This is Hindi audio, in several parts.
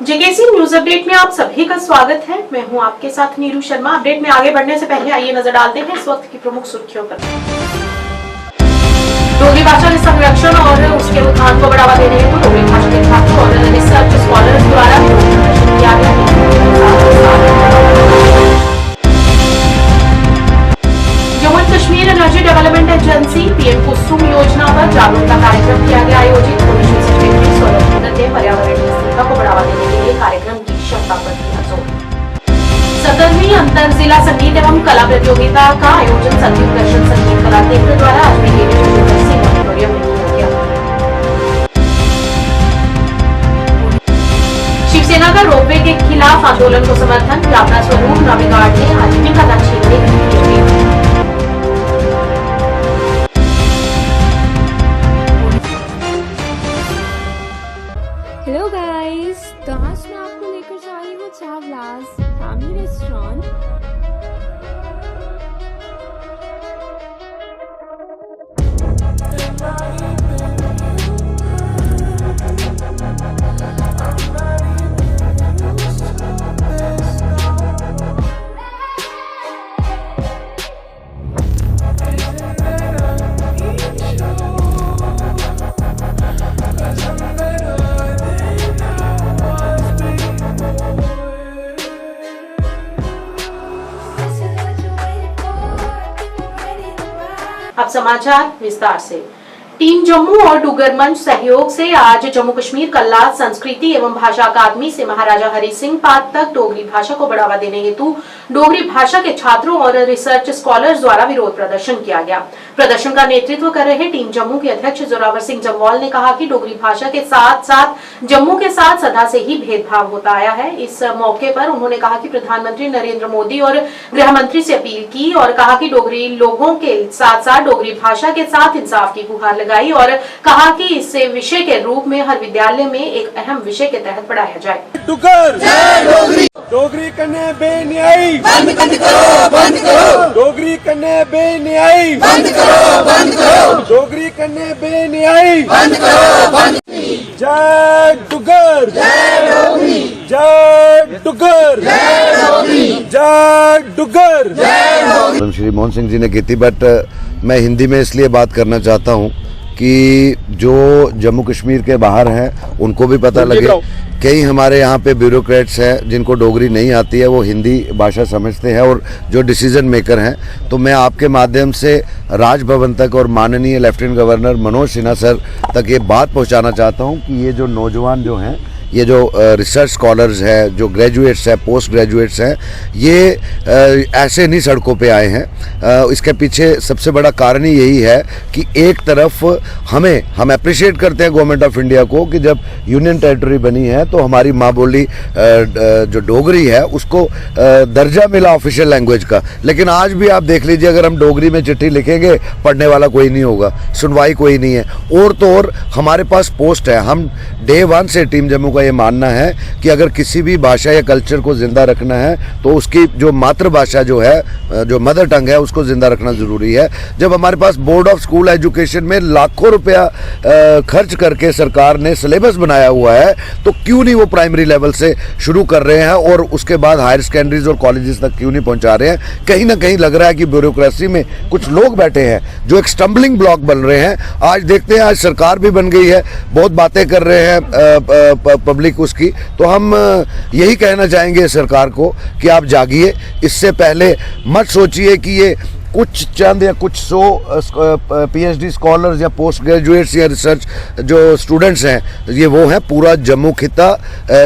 जेकेसी न्यूज अपडेट में आप सभी का स्वागत है। मैं हूं आपके साथ नीरू शर्मा। अपडेट में आगे बढ़ने से पहले आइए नजर डालते हैं इस वक्त की प्रमुख सुर्खियों पर। डोगरी भाषा के संरक्षण और उसके उत्थान को बढ़ावा देने हेतु डोगरी भाषा के छात्रों और रिसर्च स्कॉलर्स द्वारा प्रदर्शन किया गया है। Jammu and Kashmir energy development agency PM Kusum Yojana पर जागरूकता कार्यक्रम किया गया आयोजित। कमिश्नर सेक्रेटरी सौरभ भगत ने पर्यावरण की स्थिरता को बढ़ावा देने के लिए कार्यक्रम की क्षमता पर दिया जोर। 17वीं अंतर जिला संगीत एवं कला प्रतियोगिता का आयोजन संगीत दर्शन संगीत कला केंद्र द्वारा अजमेर ऑडिटोरियम में किया गया। शिवसेना का रोपवे के खिलाफ आंदोलन को समर्थन। यात्रा स्वरूप नाविगार्ड ने आजीविका का छीनने की हेलो गाइस, तो आज मैं आपको लेकर जा रही हूँ चावलास फैमिली रेस्टोरेंट। अब समाचार विस्तार से। टीम जम्मू और डुगर मंच सहयोग से आज जम्मू कश्मीर कला संस्कृति एवं भाषा अकादमी से महाराजा हरि सिंह पार्क तक डोगरी भाषा को बढ़ावा देने हेतु डोगरी भाषा के छात्रों और रिसर्च स्कॉलर्स द्वारा विरोध प्रदर्शन किया गया। प्रदर्शन का नेतृत्व कर रहे टीम जम्मू के अध्यक्ष जोरावर सिंह जम्वाल ने कहा कि डोगरी भाषा के साथ साथ जम्मू के साथ सदा से ही भेदभाव होता आया है। इस मौके पर उन्होंने कहा कि प्रधानमंत्री नरेंद्र मोदी और गृह मंत्री से अपील की और कहा कि डोगरी लोगों के साथ साथ डोगरी भाषा के साथ इंसाफ की गुहार लगाई और कहा कि इसे विषय के रूप में हर विद्यालय में एक अहम विषय के तहत पढ़ाया जाए। डोगरी कन्ने बेन्यायी बंद करो, बंद करो। डोगरी कन्ने बेन्यायी बंद करो, बंद करो। डोगरी कन्ने बेन्यायी बंद करो, बंद। जय डुगर, जय डोगरी, जय डुगर, जय डोगरी, जय डुगर, जय डोगरी। श्री मोहन सिंह जी ने की थी, बट मैं हिंदी में इसलिए बात करना चाहता हूँ कि जो जम्मू कश्मीर के बाहर हैं उनको भी पता लगे। कई हमारे यहाँ पे ब्यूरोक्रेट्स हैं जिनको डोगरी नहीं आती है, वो हिंदी भाषा समझते हैं और जो डिसीजन मेकर हैं। तो मैं आपके माध्यम से राजभवन तक और माननीय lieutenant governor Manoj Sinha sir तक ये बात पहुँचाना चाहता हूँ कि ये जो नौजवान जो हैं, ये जो रिसर्च स्कॉलर्स हैं, जो ग्रेजुएट्स हैं, पोस्ट ग्रेजुएट्स हैं, ये ऐसे नहीं सड़कों पे आए हैं। इसके पीछे सबसे बड़ा कारण ही यही है कि एक तरफ हम अप्रिशिएट करते हैं गवर्नमेंट ऑफ इंडिया को कि जब यूनियन टेरिटरी बनी है तो हमारी माँ बोली जो डोगरी है उसको दर्जा मिला ऑफिशियल लैंग्वेज का। लेकिन आज भी आप देख लीजिए, अगर हम डोगरी में चिट्ठी लिखेंगे पढ़ने वाला कोई नहीं होगा, सुनवाई कोई नहीं है। और तो और हमारे पास पोस्ट है। हम डे 1 से टीम जम्मू ये मानना है कि अगर किसी भी भाषा या कल्चर को जिंदा रखना है तो उसकी जो मातृभाषा जो है, जो मदर टंग है, उसको जिंदा रखना जरूरी है। जब हमारे पास बोर्ड ऑफ स्कूल एजुकेशन में लाखों रुपया खर्च करके सरकार ने सिलेबस बनाया हुआ है, तो क्यों नहीं वो प्राइमरी लेवल से शुरू कर रहे हैं और उसके बाद हायर सेकेंडरीज और कॉलेजेस तक क्यों नहीं पहुंचा रहे हैं। कहीं ना कहीं लग रहा है कि ब्यूरोक्रेसी में कुछ लोग बैठे हैं जो एक स्टम्बलिंग ब्लॉक बन रहे हैं। आज देखते हैं, आज सरकार भी बन गई है, बहुत बातें कर रहे हैं पब्लिक उसकी। तो हम यही कहना चाहेंगे सरकार को कि आप जागिए। इससे पहले मत सोचिए कि ये कुछ चंद या कुछ 100 पीएचडी स्कॉलर्स या पोस्ट ग्रेजुएट्स या रिसर्च जो स्टूडेंट्स हैं, ये वो हैं। पूरा जम्मू खिता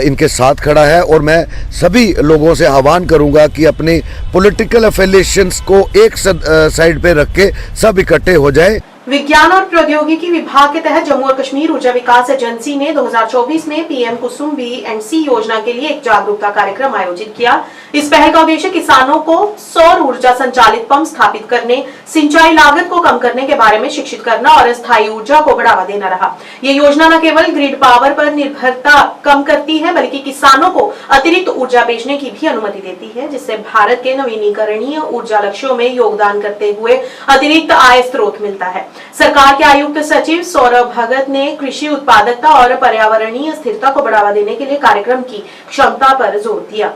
इनके साथ खड़ा है और मैं सभी लोगों से आह्वान करूंगा कि अपनी पॉलिटिकल एफिलिएशंस को एक साइड पे रख के सब इकट्ठे हो जाएं। विज्ञान और प्रौद्योगिकी विभाग के तहत जम्मू और कश्मीर ऊर्जा विकास एजेंसी ने 2024 में पीएम कुसुम B&C योजना के लिए एक जागरूकता कार्यक्रम आयोजित किया। इस पहल का उद्देश्य किसानों को सौर ऊर्जा संचालित पंप स्थापित करने, सिंचाई लागत को कम करने के बारे में शिक्षित करना और स्थायी ऊर्जा को बढ़ावा देना रहा। ये योजना न केवल ग्रिड पावर पर निर्भरता कम करती है, बल्कि किसानों को अतिरिक्त ऊर्जा बेचने की भी अनुमति देती है, जिससे भारत के नवीनीकरणीय ऊर्जा लक्ष्यों में योगदान करते हुए अतिरिक्त आय स्रोत मिलता है। सरकार के आयुक्त सचिव सौरभ भगत ने कृषि उत्पादकता और पर्यावरणीय स्थिरता को बढ़ावा देने के लिए कार्यक्रम की क्षमता पर जोर दिया।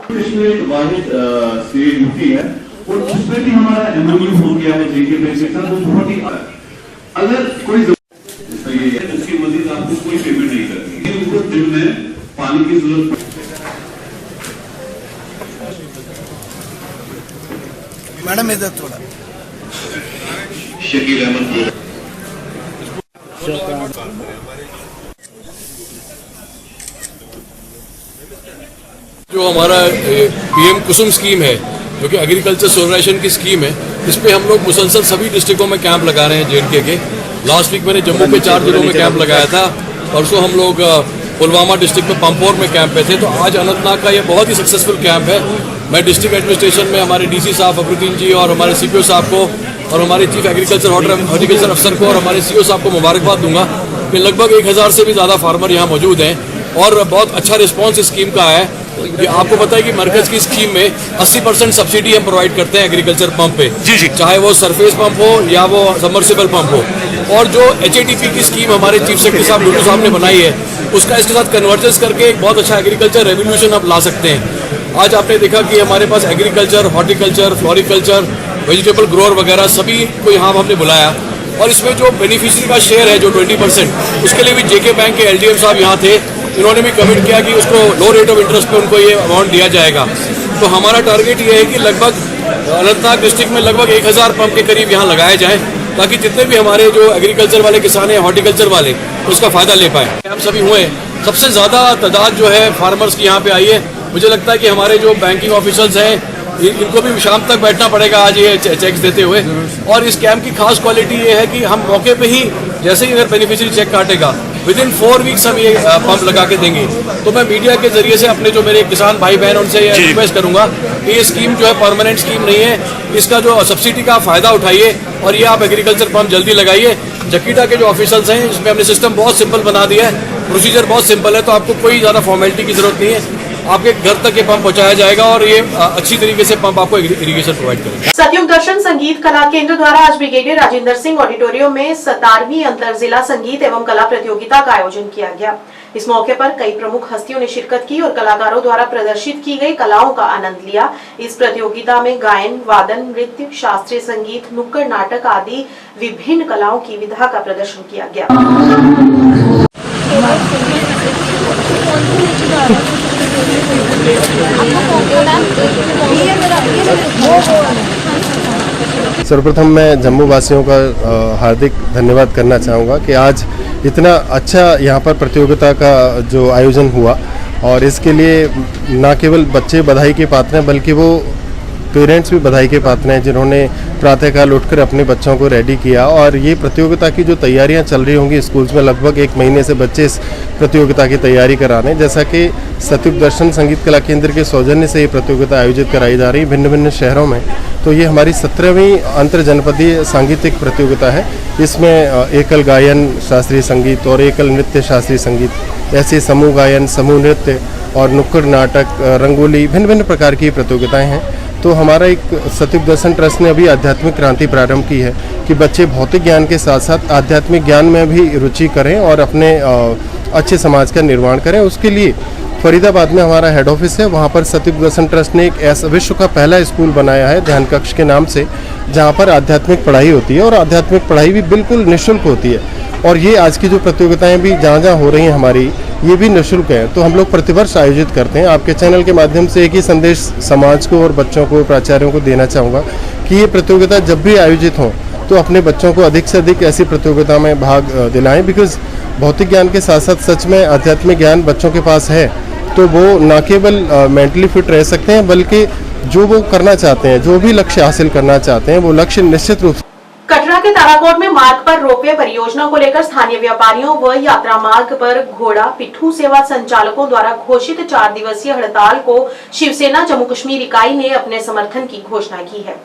और उसमें भी हमारा एमओयू हो गया है जेके बैंक के साथ, वो बहुत ही अगर कोई उसकी मजीद आपको कोई पेमेंट नहीं करनी, उनको दिन में पानी की जरूरत। मैडम इधर थोड़ा शकील अहमद जो हमारा पीएम कुसुम स्कीम है, जो कि एग्रीकल्चर सोलराइजेशन की स्कीम है, इस पे हम लोग मुसलसल सभी डिस्ट्रिक्टों में कैंप लगा रहे हैं जेएंडके के। लास्ट वीक मैंने जम्मू के 4 जिलों में कैंप लगाया था। परसों हम लोग पुलवामा डिस्ट्रिक्ट में पंपोर में कैंप पे थे। तो आज अनंतनाग का ये बहुत ही सक्सेसफुल कैंप है। मैं डिस्ट्रिक्ट एडमिनिस्ट्रेशन में हमारे डीसी साहब फखरुद्दीन जी और हमारे सीपीओ साहब को और हमारे चीफ एग्रीकल्चर हॉर्टिकल्चर अफसर को और हमारे सीओ साहब को मुबारकबाद दूंगा कि लगभग 1000 से भी ज़्यादा फार्मर यहाँ मौजूद हैं और बहुत अच्छा रिस्पॉन्स इस स्कीम का है। ये आपको पता है कि मरकज की स्कीम में 80% सब्सिडी हम प्रोवाइड करते हैं एग्रीकल्चर पंप पे, जी, चाहे वो सरफेस पंप हो या वो सबमर्सिबल पंप हो। और जो HATP की स्कीम हमारे चीफ सेक्रेटरी साहब लुलू साहब ने बनाई है, उसका इसके साथ कन्वर्जेंस करके एक बहुत अच्छा एग्रीकल्चर रेवोल्यूशन आप ला सकते हैं। आज आपने देखा कि हमारे पास agriculture, horticulture, floriculture, vegetable grower वगैरह सभी को यहाँ हमने बुलाया और इसमें जो बेनिफिशियरी का शेयर है जो 20%, उसके लिए भी जेके बैंक के LDM साहब यहाँ थे। इन्होंने भी कमिट किया कि उसको लो रेट ऑफ इंटरेस्ट पे उनको ये अमाउंट दिया जाएगा। तो हमारा टारगेट ये है कि लगभग अनंतनाग डिस्ट्रिक्ट में लगभग 1000 पंप के करीब यहाँ लगाए जाएं, ताकि जितने भी हमारे जो एग्रीकल्चर वाले किसान हैं, हॉर्टिकल्चर वाले, उसका फायदा ले पाए। कैंप सभी हुए, सबसे ज़्यादा तादाद जो है फार्मर्स की यहाँ पे आई है। मुझे लगता है कि हमारे जो बैंकिंग ऑफिसर्स हैं इनको भी शाम तक बैठना पड़ेगा आज ये चेक्स देते हुए। और इस कैंप की खास क्वालिटी ये है कि हम मौके पे ही जैसे ही अगर बेनिफिशियरी चेक काटेगा विदिन 4 वीक्स हम ये पंप लगा के देंगे। तो मैं मीडिया के जरिए से अपने जो मेरे किसान भाई बहन उनसे रिक्वेस्ट करूंगा कि ये स्कीम जो है परमानेंट स्कीम नहीं है, इसका जो सब्सिडी का फायदा उठाइए और ये आप एग्रीकल्चर पंप जल्दी लगाइए। जकीटा के जो ऑफिसर्स हैं इसमें हमने सिस्टम बहुत सिंपल बना दिया है, प्रोसीजर बहुत सिंपल है, तो आपको कोई ज़्यादा फॉर्मेलिटी की जरूरत नहीं है। आपके घर तक ये पंप पहुंचाया जाएगा और ये अच्छी तरीके से पंप आपको इरिगेशन प्रोवाइड करेगा। सत्ययुग दर्शन संगीत कला केंद्र द्वारा आज ब्रिगेडियर राजेंद्र सिंह ऑडिटोरियम में 17वीं अंतर जिला संगीत एवं कला प्रतियोगिता का आयोजन किया गया। इस मौके पर कई प्रमुख हस्तियों ने शिरकत की और कलाकारों द्वारा प्रदर्शित की गई कलाओं का आनंद लिया। इस प्रतियोगिता में गायन, वादन, नृत्य, शास्त्रीय संगीत, नुक्कड़ नाटक आदि विभिन्न कलाओं की विधा का प्रदर्शन किया गया। सर्वप्रथम मैं जम्मू वासियों का हार्दिक धन्यवाद करना चाहूँगा कि आज इतना अच्छा यहाँ पर प्रतियोगिता का जो आयोजन हुआ और इसके लिए न केवल बच्चे बधाई के पात्र हैं बल्कि वो पेरेंट्स भी बधाई के पात्र हैं जिन्होंने प्रातःकाल उठकर अपने बच्चों को रेडी किया। और ये प्रतियोगिता की जो तैयारियां चल रही होंगी स्कूल्स में, लगभग 1 महीने से बच्चे इस प्रतियोगिता की तैयारी करा रहे हैं। जैसा कि सत्ययुग दर्शन संगीत कला केंद्र के सौजन्य से ये प्रतियोगिता आयोजित कराई जा रही है भिन्न भिन्न शहरों में। तो ये हमारी 17वीं अंतर जनपदीय सांगीतिक प्रतियोगिता है। इसमें एकल गायन शास्त्रीय संगीत और एकल नृत्य शास्त्रीय संगीत, ऐसे समूह गायन, समूह नृत्य और नुक्कड़ नाटक, रंगोली, भिन्न भिन्न प्रकार की प्रतियोगिताएं हैं। तो हमारा एक सत्ययुग दर्शन ट्रस्ट ने अभी आध्यात्मिक क्रांति प्रारंभ की है कि बच्चे भौतिक ज्ञान के साथ साथ आध्यात्मिक ज्ञान में भी रुचि करें और अपने अच्छे समाज का निर्माण करें। उसके लिए फरीदाबाद में हमारा हेड ऑफिस है, वहाँ पर सत्ययुग दर्शन ट्रस्ट ने एक ऐसा विश्व का पहला स्कूल बनाया है ध्यान कक्ष के नाम से, जहाँ पर आध्यात्मिक पढ़ाई होती है और आध्यात्मिक पढ़ाई भी बिल्कुल निःशुल्क होती है। और ये आज की जो प्रतियोगिताएं भी जहाँ जहाँ हो रही हैं हमारी, ये भी निःशुल्क है। तो हम लोग प्रतिवर्ष आयोजित करते हैं। आपके चैनल के माध्यम से एक ही संदेश समाज को और बच्चों को, प्राचार्यों को देना चाहूँगा कि ये प्रतियोगिता जब भी आयोजित हों तो अपने बच्चों को अधिक से अधिक ऐसी प्रतियोगिता में भाग दिलाएं। बिकॉज भौतिक ज्ञान के साथ साथ सच में आध्यात्मिक ज्ञान बच्चों के पास है तो वो न केवल मेंटली फिट रह सकते हैं बल्कि जो वो करना चाहते हैं, जो भी लक्ष्य हासिल करना चाहते हैं, वो लक्ष्य निश्चित रूप से। कटरा के ताराकोट में मार्ग पर रोपवे परियोजना को लेकर स्थानीय व्यापारियों व यात्रा मार्ग पर घोड़ा पिट्ठू सेवा संचालकों द्वारा घोषित 4 दिवसीय हड़ताल को शिवसेना जम्मू कश्मीर इकाई ने अपने समर्थन की घोषणा की है।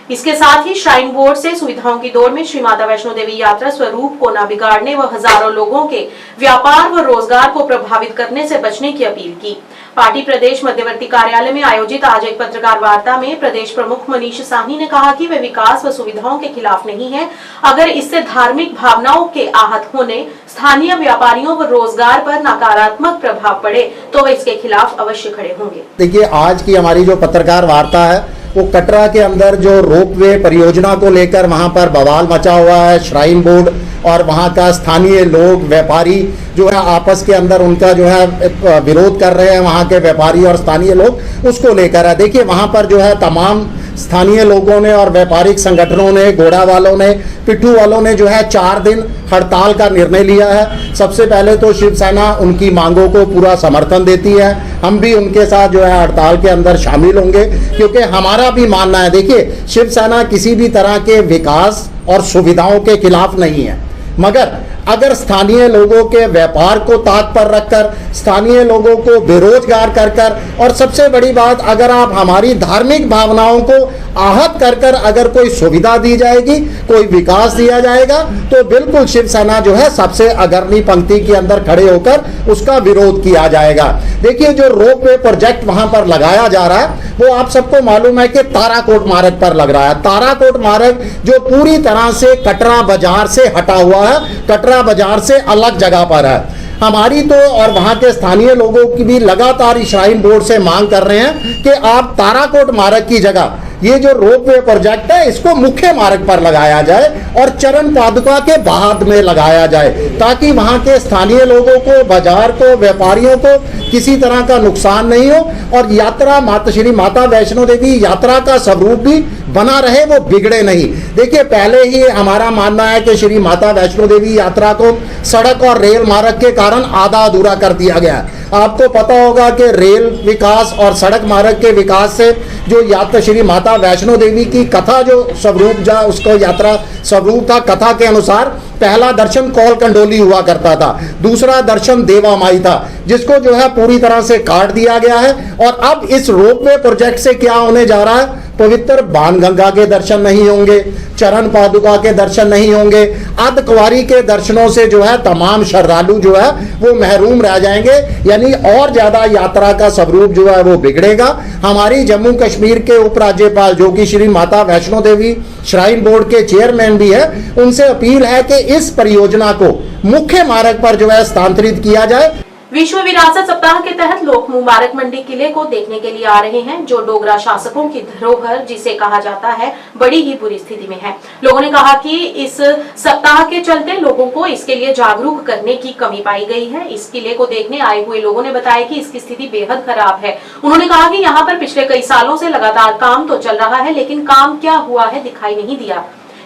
इसके साथ ही श्राइन बोर्ड से सुविधाओं की दौड़ में श्री माता वैष्णो देवी यात्रा स्वरूप को न बिगाड़ने व हजारों लोगों के व्यापार व रोजगार को प्रभावित करने से बचने की अपील की। पार्टी प्रदेश मध्यवर्ती कार्यालय में आयोजित आज एक पत्रकार वार्ता में प्रदेश प्रमुख मनीष साहनी ने कहा कि वे विकास व सुविधाओं के खिलाफ नहीं है। अगर इससे धार्मिक भावनाओं के आहत होने, स्थानीय व्यापारियों व रोजगार पर नकारात्मक प्रभाव पड़े तो वे इसके खिलाफ अवश्य खड़े होंगे। देखिए, आज की हमारी जो पत्रकार वार्ता है वो कटरा के अंदर जो रोपवे परियोजना को लेकर वहां पर बवाल मचा हुआ है, श्राइन बोर्ड और वहां का स्थानीय लोग, व्यापारी जो है आपस के अंदर उनका जो है विरोध कर रहे हैं, वहां के व्यापारी और स्थानीय लोग, उसको लेकर है। देखिए, वहां पर जो है तमाम स्थानीय लोगों ने और व्यापारिक संगठनों ने, घोड़ा वालों ने, पिट्ठू वालों ने जो है 4 दिन हड़ताल का निर्णय लिया है। सबसे पहले तो शिवसेना उनकी मांगों को पूरा समर्थन देती है। हम भी उनके साथ जो है हड़ताल के अंदर शामिल होंगे, क्योंकि हमारा भी मानना है, देखिए, शिवसेना किसी भी तरह के विकास और सुविधाओं के खिलाफ नहीं है, मगर अगर स्थानीय लोगों के व्यापार को ताक पर रखकर, स्थानीय लोगों को बेरोजगार कर और सबसे बड़ी बात, अगर आप हमारी धार्मिक भावनाओं को आहत कर अगर कोई सुविधा दी जाएगी, कोई विकास दिया जाएगा, तो बिल्कुल शिवसेना जो है सबसे अग्रणी पंक्ति के अंदर खड़े होकर उसका विरोध किया जाएगा। देखिए, जो रोपवे प्रोजेक्ट वहां पर लगाया जा रहा है वो आप सबको मालूम है कि ताराकोट मार्ग पर लग रहा है। ताराकोट मार्ग जो पूरी तरह से कटरा बाजार से हटा हुआ है, कटरा बाजार से अलग जगह पर है। हमारी तो और वहां के स्थानीय लोगों की भी लगातार श्राइन बोर्ड से मांग कर रहे हैं कि आप ताराकोट मार्ग की जगह ये जो रोपवे प्रोजेक्ट है इसको मुख्य मार्ग पर लगाया जाए और चरण पादुका के बाद में लगाया जाए, ताकि वहां के स्थानीय लोगों को, बाजार को, व्यापारियों को किसी तरह का नुकसान नहीं हो और यात्रा श्री माता वैष्णो देवी यात्रा का स्वरूप भी बना रहे, वो बिगड़े नहीं। देखिए, पहले ही हमारा मानना है कि श्री माता वैष्णो देवी यात्रा को सड़क और रेल मार्ग के कारण आधा अधूरा कर दिया गया है। आपको पता होगा कि रेल विकास और सड़क मार्ग के विकास से जो यात्रा श्री माता वैष्णो देवी की कथा जो स्वरूप जा उसको यात्रा स्वरूप था, कथा के अनुसार पहला दर्शन कौल कंडोली हुआ करता था, दूसरा दर्शन देवा माई था, जिसको जो है पूरी तरह से काट दिया गया है। और अब इस रोपवे प्रोजेक्ट से क्या होने जा रहा है, पवित्र बाणगंगा के दर्शन नहीं होंगे, चरण पादुका के दर्शन नहीं होंगे, अर्धकुंवारी के दर्शनों से जो है तमाम श्रद्धालु जो है वो महरूम रह जाएंगे, यानी और ज्यादा यात्रा का स्वरूप जो है वो बिगड़ेगा। हमारी जम्मू कश्मीर के उपराज्यपाल जो कि श्री माता वैष्णो देवी श्राइन बोर्ड के चेयरमैन भी है, उनसे अपील है कि इस परियोजना को मुख्य मार्ग पर जो है स्थानांतरित किया जाए। विश्व विरासत सप्ताह के तहत लोग मुबारक मंडी किले को देखने के लिए आ रहे हैं, जो डोगरा शासकों की धरोहर जिसे कहा जाता है बड़ी ही बुरी स्थिति में है। लोगों ने कहा कि इस सप्ताह के चलते लोगों को इसके लिए जागरूक करने की कमी पाई गई है। इस किले को देखने आए हुए लोगों ने बताया कि इसकी स्थिति बेहद खराब है। उन्होंने कहा कि यहाँ पर पिछले कई सालों से लगातार काम तो चल रहा है, लेकिन काम क्या हुआ है दिखाई नहीं दिया।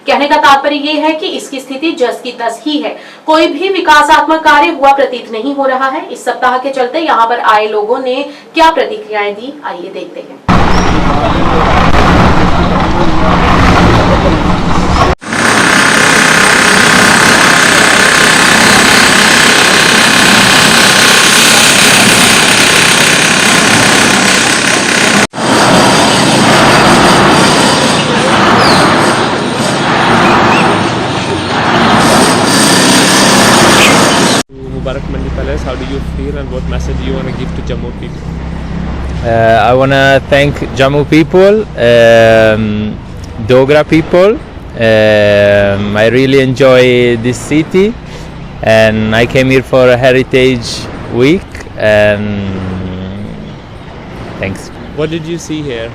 कहने का तात्पर्य ये है कि इसकी स्थिति जस की तस ही है, कोई भी विकासात्मक कार्य हुआ प्रतीत नहीं हो रहा है। इस सप्ताह के चलते यहाँ पर आए लोगों ने क्या प्रतिक्रियाएं दी, आइए देखते हैं। Mubarak Mandi Palace, how do you feel and what message you want to give to Jammu people? I want to thank Jammu people, Dogra people. I really enjoy this city and I came here for a heritage week and thanks. What did you see here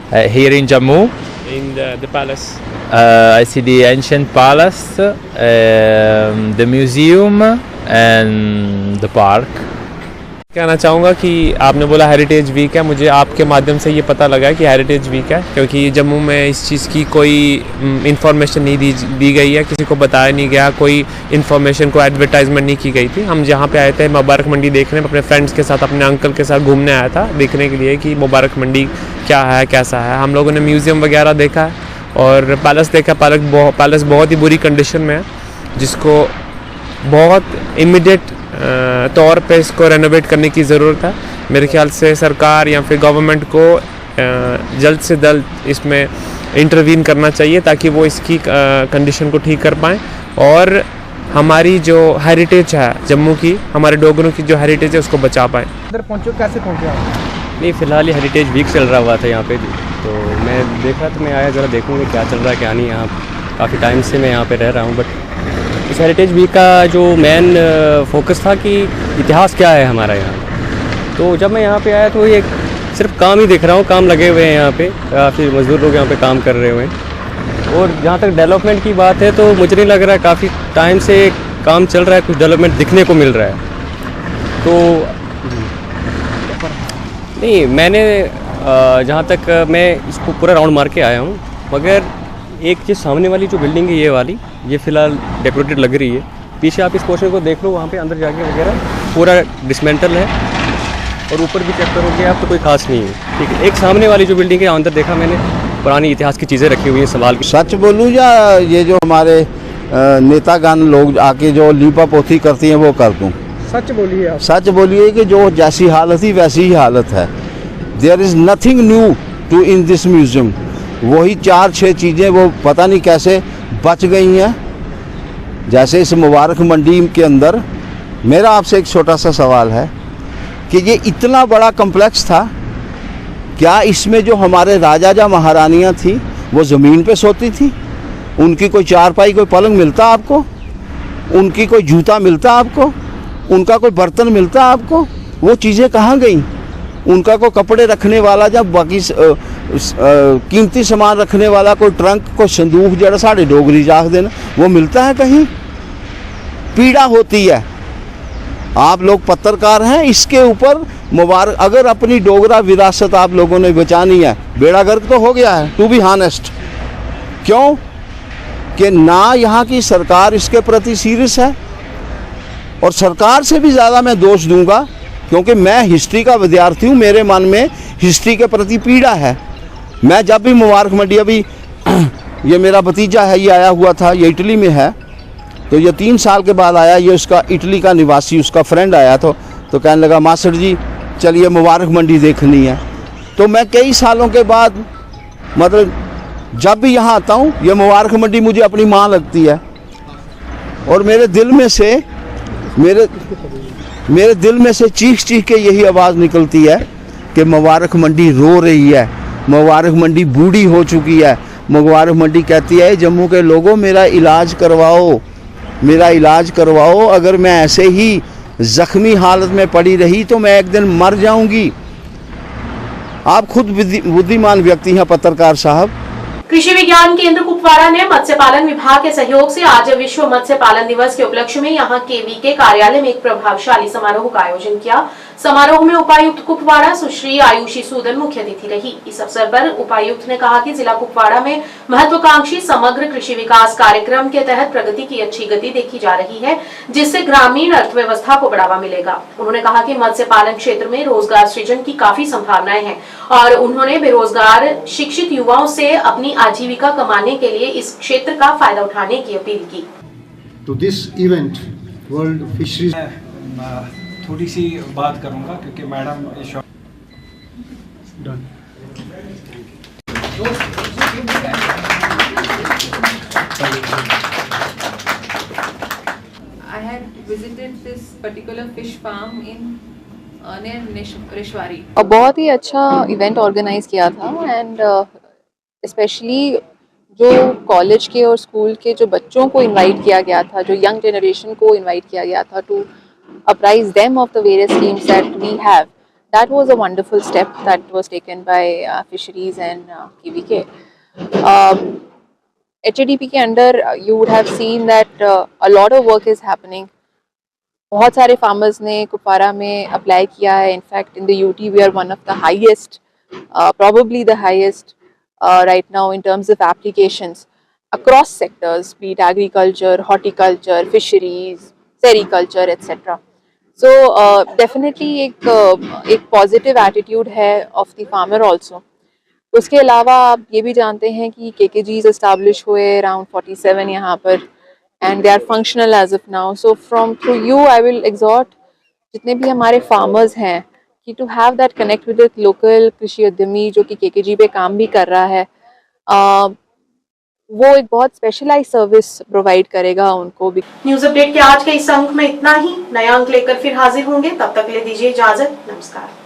Here in Jammu, in the palace? I see the ancient palace, the museum and the park. कहना चाहूँगा कि आपने बोला हेरिटेज वीक है, मुझे आपके माध्यम से ये पता लगा कि हेरिटेज वीक है, क्योंकि जम्मू में इस चीज़ की कोई इन्फॉर्मेशन नहीं दी गई है, किसी को बताया नहीं गया, कोई इन्फॉर्मेशन को एडवर्टाइजमेंट नहीं की गई थी। हम जहाँ पे आए थे मुबारक मंडी देखने, अपने फ्रेंड्स के साथ, अपने अंकल के साथ घूमने आया था देखने के लिए कि मुबारक मंडी क्या है, कैसा है। हम लोगों ने म्यूज़ियम वगैरह देखा है और पैलेस देखा। पैलेस बहुत ही बुरी कंडीशन में है, जिसको बहुत इमीडिएट तौर पे इसको रेनोवेट करने की ज़रूरत है। मेरे ख्याल से सरकार या फिर गवर्नमेंट को जल्द से जल्द इसमें इंटरवीन करना चाहिए ताकि वो इसकी कंडीशन को ठीक कर पाएँ और हमारी जो हेरिटेज है जम्मू की, हमारे डोगरों की जो हेरिटेज है उसको बचा पाएँ। इधर पहुंचो, कैसे पहुंचे आप? नहीं, फ़िलहाल ये हेरिटेज वीक चल रहा हुआ था यहाँ पे, तो मैं देखा तो मैं आया ज़रा देखूँगा क्या चल रहा है क्या नहीं। यहाँ काफ़ी टाइम से मैं यहाँ पे रह रहा हूँ, बट इस हेरिटेज वीक का जो मेन फोकस था कि इतिहास क्या है हमारा यहाँ। तो जब मैं यहाँ पे आया तो ये सिर्फ काम ही देख रहा हूँ, काम लगे हुए हैं यहाँ पे, काफ़ी मज़दूर लोग यहाँ पे काम कर रहे हुए हैं। और जहाँ तक डेवलपमेंट की बात है तो मुझे नहीं लग रहा है, काफ़ी टाइम से काम चल रहा है, कुछ डेवलपमेंट दिखने को मिल रहा है। तो नहीं, मैंने जहाँ तक मैं इसको पूरा राउंड मार के आया हूँ, मगर एक ये सामने वाली जो बिल्डिंग है ये वाली, ये फ़िलहाल डेकोरेटेड लग रही है। पीछे आप इस पोर्शन को देख लो, वहाँ पे अंदर जाके वगैरह पूरा डिसमेंटल है और ऊपर भी चेक करोगे आप तो कोई खास नहीं है। ठीक है, एक सामने वाली जो बिल्डिंग है अंदर देखा मैंने, पुरानी इतिहास की चीज़ें रखी हुई हैं संभाल के। सच बोलूँ या ये जो हमारे नेतागण लोग आके जो लीपा पोथी करती हैं वो कर दूँ? सच बोलिए आप। सच बोलिए कि जो जैसी हालत थी वैसी ही हालत है। There is nothing new to in this museum. वही 4-6 चीज़ें वो पता नहीं कैसे बच गई हैं। जैसे इस मुबारक मंडी के अंदर, मेरा आपसे एक छोटा सा सवाल है कि ये इतना बड़ा कम्प्लेक्स था, क्या इसमें जो हमारे राजा या महारानियाँ थी वो ज़मीन पे सोती थी? उनकी कोई चारपाई, कोई पलंग मिलता आपको? उनकी कोई जूता मिलता आपको? उनका कोई बर्तन मिलता आपको? वो चीज़ें कहाँ गई? उनका कोई कपड़े रखने वाला या बाकी कीमती सामान रखने वाला कोई ट्रंक, कोई संदूक जरा साढ़े डोगरी जाख देना, वो मिलता है कहीं? पीड़ा होती है। आप लोग पत्रकार हैं, इसके ऊपर मुबारक, अगर अपनी डोगरा विरासत आप लोगों ने बचानी है, बेड़ा गर्क तो हो गया है, टू बी हॉनेस्ट। क्यों कि ना यहाँ की सरकार इसके प्रति सीरियस है, और सरकार से भी ज़्यादा मैं दोष दूंगा क्योंकि मैं हिस्ट्री का विद्यार्थी हूँ, मेरे मन में हिस्ट्री के प्रति पीड़ा है। मैं जब भी मुबारक मंडी, अभी ये मेरा भतीजा है, ये आया हुआ था, ये इटली में है, तो ये 3 साल के बाद आया, ये उसका इटली का निवासी, उसका फ्रेंड आया तो कहने लगा मास्टर जी चलिए मुबारक मंडी देखनी है। तो मैं कई सालों के बाद, मतलब जब भी यहाँ आता हूँ, ये मुबारक मंडी मुझे अपनी माँ लगती है, और मेरे दिल में से चीख के यही आवाज़ निकलती है कि मुबारक मंडी रो रही है, मुबारक मंडी बूढ़ी हो चुकी है। मुबारक मंडी कहती है जम्मू के लोगों मेरा इलाज करवाओ, मेरा इलाज करवाओ, अगर मैं ऐसे ही ज़ख्मी हालत में पड़ी रही तो मैं एक दिन मर जाऊंगी। आप खुद बुद्धिमान व्यक्ति हैं पत्रकार साहब। कृषि विज्ञान केंद्र कुपवाड़ा ने मत्स्य पालन विभाग के सहयोग से आज विश्व मत्स्य पालन दिवस के उपलक्ष्य में यहां केवीके कार्यालय में एक प्रभावशाली समारोह का आयोजन किया। समारोह में उपायुक्त कुपवाड़ा सुश्री आयुषी सूदन मुख्य अतिथि रही। इस अवसर पर उपायुक्त ने कहा कि जिला कुपवाड़ा में महत्वाकांक्षी समग्र कृषि विकास कार्यक्रम के तहत प्रगति की अच्छी गति देखी जा रही है, जिससे ग्रामीण अर्थव्यवस्था को बढ़ावा मिलेगा। उन्होंने कहा कि मत्स्य पालन क्षेत्र में रोजगार सृजन की काफी संभावनाएं हैं और उन्होंने बेरोजगार शिक्षित युवाओं से अपनी आजीविका कमाने के लिए इस क्षेत्र का फायदा उठाने की अपील की। तो दिस इवेंट वर्ल्ड फिशरीज, थोड़ी सी बात करूंगा क्योंकि madam done. I had visited this particular fish farm in near Reshwari। बहुत ही अच्छा इवेंट ऑर्गेनाइज किया था एंड स्पेशली जो कॉलेज के और स्कूल के जो बच्चों को इनवाइट किया गया था, जो यंग जनरेशन को इनवाइट किया गया था to apprise them of the various schemes that we have. That was a wonderful step that was taken by fisheries and KVK. HADP के अंदर you would have seen that a lot of work is happening. बहुत सारे farmers ने कुपवाड़ा में apply किया है. In fact, in the UT we are one of the highest, probably the highest right now in terms of applications across sectors, be it agriculture, horticulture, fisheries, sericulture etcetera. So definitely एक पॉजिटिव एटीट्यूड है ऑफ द फार्मर ऑल्सो। उसके अलावा आप ये भी जानते हैं कि KKGs एस्टैब्लिश हुए अराउंड 47 यहाँ पर and they are functional as of now. So from through you I will exhort जितने भी हमारे फार्मर्स हैं कि to have that connect with local कृषि उद्यमी जो कि KKG पे काम भी कर रहा है, वो एक बहुत स्पेशलाइज सर्विस प्रोवाइड करेगा उनको भी। न्यूज अपडेट के आज के इस अंक में इतना ही। नया अंक लेकर फिर हाजिर होंगे, तब तक ले दीजिए इजाजत। नमस्कार।